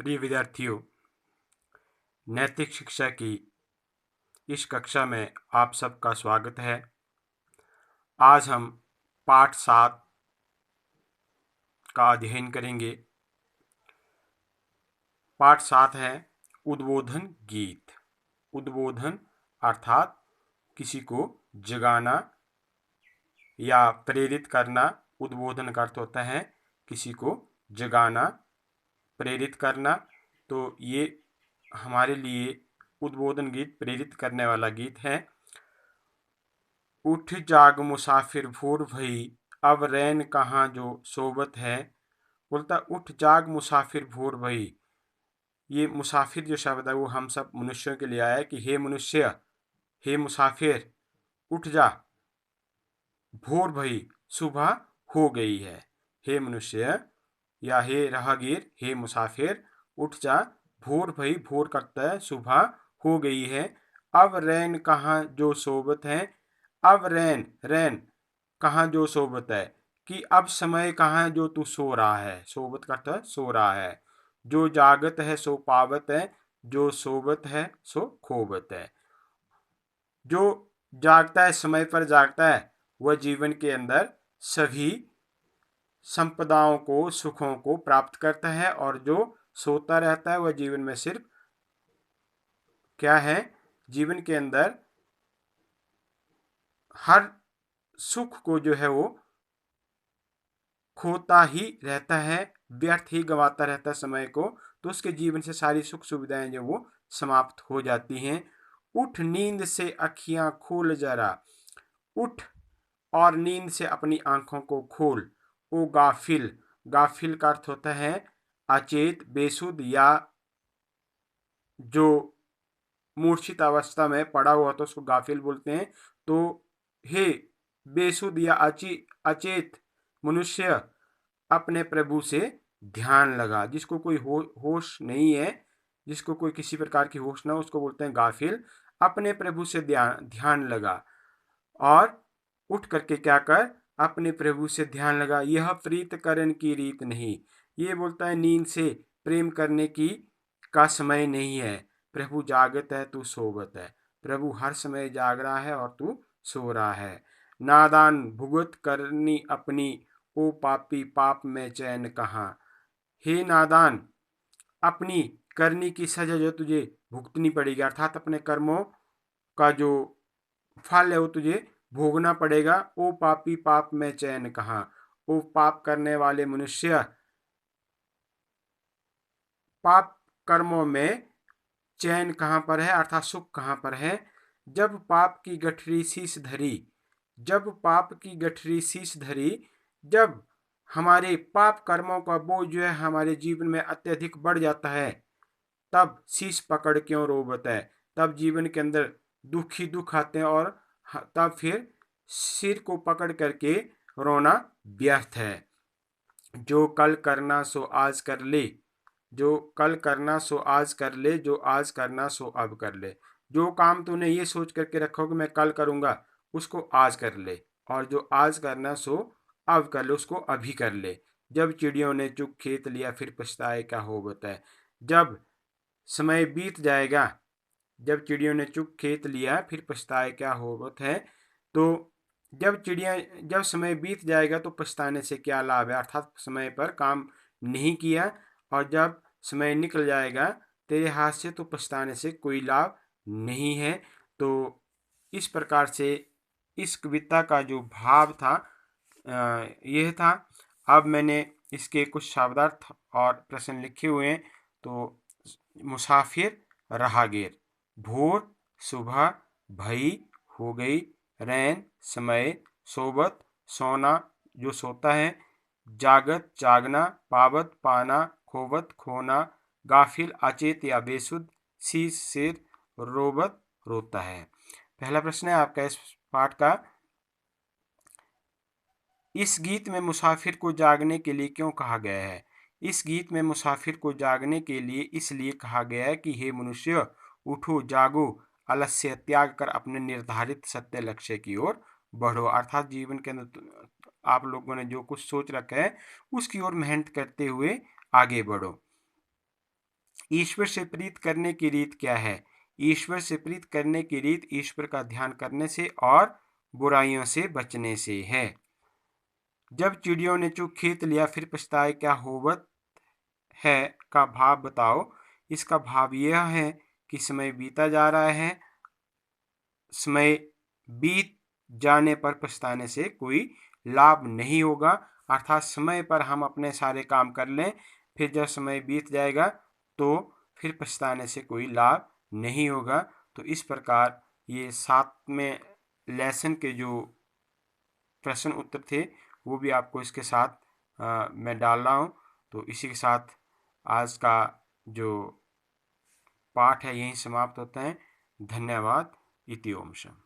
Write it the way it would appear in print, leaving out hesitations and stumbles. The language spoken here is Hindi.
प्रिय विद्यार्थियों, नैतिक शिक्षा की इस कक्षा में आप सबका स्वागत है। आज हम पाठ 7 का अध्ययन करेंगे। पाठ 7 है उद्बोधन गीत। उद्बोधन अर्थात किसी को जगाना या प्रेरित करना। उद्बोधन का अर्थ होता है किसी को जगाना, प्रेरित करना। तो ये हमारे लिए उद्बोधन गीत प्रेरित करने वाला गीत है। उठ जाग मुसाफिर भोर भई, अब रैन कहाँ जो सोबत है। बोलता उठ जाग मुसाफिर भोर भई। ये मुसाफिर जो शब्द है वो हम सब मनुष्यों के लिए आया है कि हे मनुष्य, हे मुसाफिर, उठ जा, भोर भई, सुबह हो गई है। हे मनुष्य या हे राहगीर, हे मुसाफिर, उठ जा, भोर भई, भोर करता है, सुबह हो गई है। अब रैन कहाँ जो सोबत है। अब रैन, रैन कहाँ जो सोबत है, कि अब समय कहाँ जो तू सो रहा है। सोबत का अर्थ सो रहा है। जो जागत है सो पावत है, जो सोबत है सो खोबत है। जो जागता है, समय पर जागता है, वह जीवन के अंदर सभी संपदाओं को, सुखों को प्राप्त करता है। और जो सोता रहता है वह जीवन में सिर्फ क्या है, जीवन के अंदर हर सुख को जो है वो खोता ही रहता है, व्यर्थ ही गंवाता रहता है समय को। तो उसके जीवन से सारी सुख सुविधाएं जो वो समाप्त हो जाती हैं। उठ नींद से अखियां खोल जरा, उठ और नींद से अपनी आंखों को खोल। ओ गाफिल, गाफिल का अर्थ होता है अचेत, बेसुध या जो मूर्छित अवस्था में पड़ा हुआ तो उसको गाफिल बोलते हैं। तो हे बेसुध या अचेत मनुष्य, अपने प्रभु से ध्यान लगा। जिसको कोई होश नहीं है, जिसको कोई किसी प्रकार की होश ना, उसको बोलते हैं गाफिल। अपने प्रभु से ध्यान लगा और उठ करके क्या कर, अपने प्रभु से ध्यान लगा। यह प्रीत करन की रीत नहीं। ये बोलता है नींद से प्रेम करने की का समय नहीं है। प्रभु जागत है, तू सोवत है। प्रभु हर समय जाग रहा है और तू सो रहा है। नादान भुगत करनी अपनी, ओ पापी पाप में चैन कहाँ। हे नादान, अपनी करनी की सजा जो तुझे भुगतनी पड़ेगी, अर्थात अपने कर्मों का जो फल है वो तुझे भोगना पड़ेगा। ओ पापी पाप में चैन कहाँ। ओ पाप करने वाले मनुष्य, पाप कर्मों में चैन कहाँ पर है, अर्थात सुख कहाँ पर है। जब पाप की गठरी शीश धरी, जब पाप की गठरी शीश धरी, जब हमारे पाप कर्मों का बोझ जो है हमारे जीवन में अत्यधिक बढ़ जाता है, तब शीश पकड़ क्यों रोबत है। तब जीवन के अंदर दुख ही दुख आते हैं और तब फिर सिर को पकड़ करके रोना व्यर्थ है। जो कल करना सो आज कर ले, जो कल करना सो आज कर ले, जो आज करना सो अब कर ले। जो काम तूने ये सोच करके रखो कि मैं कल करूँगा, उसको आज कर ले। और जो आज करना सो अब कर ले, उसको अभी कर ले। जब चिड़ियों ने चुग खेत लिया, फिर पछताए क्या हो बताए। जब समय बीत जाएगा, जब चिड़ियों ने चुग खेत लिया, फिर पछताए क्या होवत है। तो जब समय बीत जाएगा तो पछताने से क्या लाभ है, अर्थात समय पर काम नहीं किया। और जब समय निकल जाएगा तेरे हाथ से तो पछताने से कोई लाभ नहीं है। तो इस प्रकार से इस कविता का जो भाव था यह था। अब मैंने इसके कुछ शब्दार्थ और प्रश्न लिखे हुए हैं। तो मुसाफिर, राहगीर, भोर, सुबह, भई, हो गई, रैन, समय, सोबत, सोना, जो सोता है, जागत, जागना, पावत, पाना, खोबत, खोना, गाफिल, अचेत या बेसुध, शीश, सिर, रोबत, रोता है। पहला प्रश्न है आपका इस पाठ का, इस गीत में मुसाफिर को जागने के लिए क्यों कहा गया है। इस गीत में मुसाफिर को जागने के लिए इसलिए कहा गया है कि हे मनुष्य, उठो, जागो, आलस्य त्याग कर अपने निर्धारित सत्य लक्ष्य की ओर बढ़ो। अर्थात जीवन के अंदर आप लोगों ने जो कुछ सोच रखा है उसकी ओर मेहनत करते हुए आगे बढ़ो। ईश्वर से प्रीत करने की रीत क्या है? ईश्वर से प्रीत करने की रीत ईश्वर का ध्यान करने से और बुराइयों से बचने से है। जब चिड़ियों ने चुग खेत लिया फिर पछताए क्या होवत है का भाव बताओ। इसका भाव यह है कि समय बीता जा रहा है, समय बीत जाने पर पछताने से कोई लाभ नहीं होगा। अर्थात समय पर हम अपने सारे काम कर लें, फिर जब समय बीत जाएगा तो फिर पछताने से कोई लाभ नहीं होगा। तो इस प्रकार ये 7वें लेसन के जो प्रश्न उत्तर थे वो भी आपको इसके साथ मैं डाल रहा हूँ। तो इसी के साथ आज का जो पाठ है यहीं समाप्त होता है। धन्यवाद। इति ओम शम।